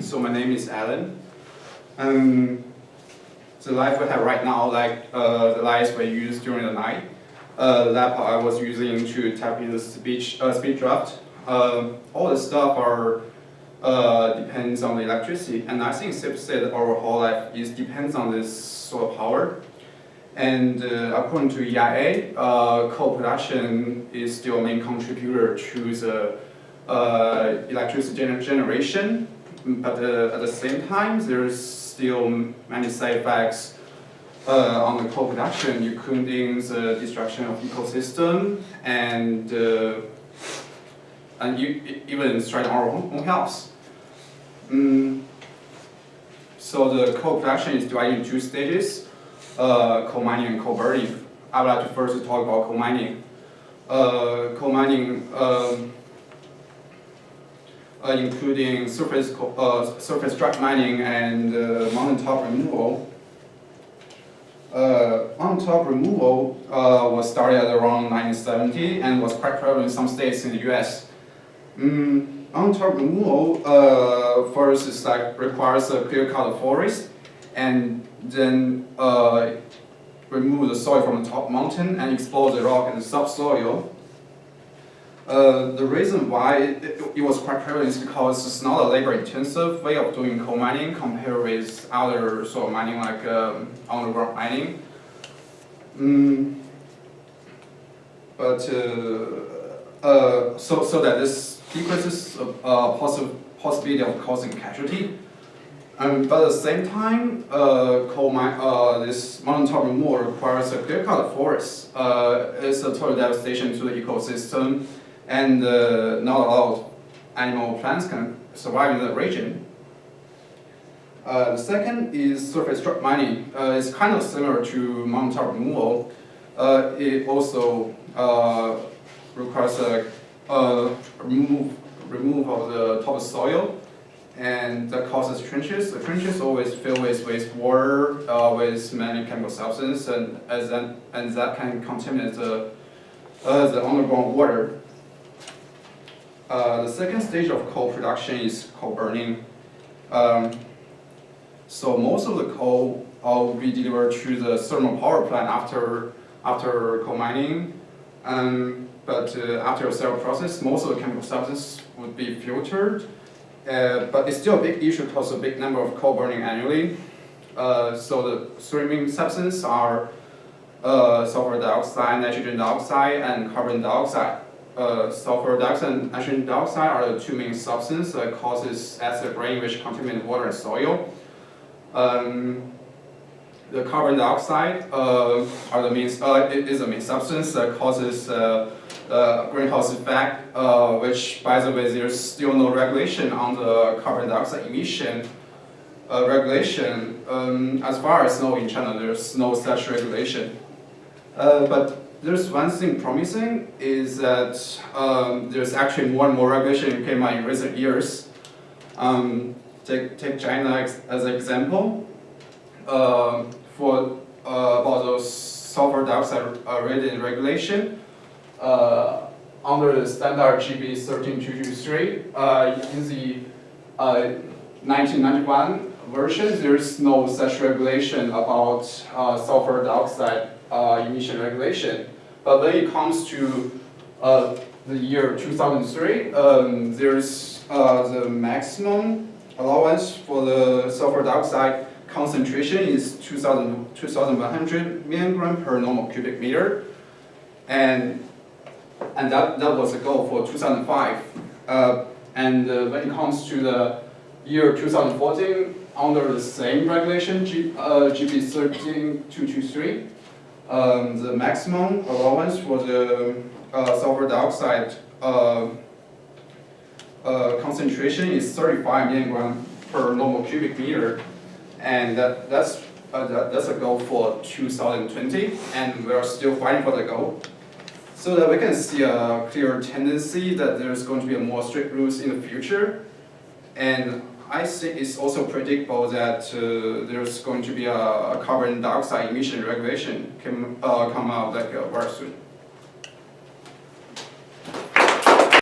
So my name is Alan. The light we have right now, like the lights we use during the night, the laptop I was using to type in the speech draft, all the stuff are depends on the electricity, and I think safe to say that our whole life depends on this solar power. And according to EIA, coal production is still a main contributor to the electricity generation, but at the same time, there's still many side effects on the coal production, including the destruction of ecosystem and even threaten our own health. So the coal production is divided into two stages: coal mining and coal burning. I would like to first talk about coal mining. Coal mining, including surface track mining and mountaintop removal. Mountaintop removal was started at around 1970 and was quite prevalent in some states in the U.S. Mountaintop removal first is requires a clear-cut forest and then remove the soil from the top mountain and expose the rock in the subsoil. The reason why it was quite prevalent is because it's not a labor-intensive way of doing coal mining compared with other soil mining like underground mining. So that this decreases possibility of causing casualty. But at the same time, this mountaintop removal requires a clear-cut forest. It's a total devastation to the ecosystem, and not a lot of animal plants can survive in the region. The second is surface track mining. It's kind of similar to mountaintop removal. It also requires a remove of the topsoil, and that causes trenches. The trenches always fill with water, with many chemical substances, and that can contaminate the underground water. The second stage of coal production is coal burning. So most of the coal will be delivered to the thermal power plant after coal mining. But after a several process, most of the chemical substances would be filtered. But it's still a big issue because of a big number of coal burning annually. So the three main substances are sulfur dioxide, nitrogen dioxide, and carbon dioxide. Sulfur dioxide and nitrogen dioxide are the two main substances that causes acid rain, which contaminate water and soil. The carbon dioxide is the main substance that causes greenhouse effect, which, by the way, there's still no regulation on the carbon dioxide emission regulation. As far as I know, in China, there's no such regulation. But there's one thing promising is that there's actually more and more regulation came out in recent years. Take China as an example. For about those sulfur dioxide rated regulation, under the standard GB 13223, in the 1991 version, there is no such regulation about sulfur dioxide emission regulation. But when it comes to the year 2003, there's the maximum allowance for the sulfur dioxide concentration is 2,100 milligram per normal cubic meter, and that was the goal for 2005. And when it comes to the year 2014, under the same regulation, GB 13223, the maximum allowance for the sulfur dioxide concentration is 35 milligram per normal cubic meter, and that's a goal for 2020, and we are still fighting for the goal. So that we can see a clear tendency that there's going to be a more strict rules in the future, and I think it's also predictable that there's going to be a carbon dioxide emission regulation come out very soon.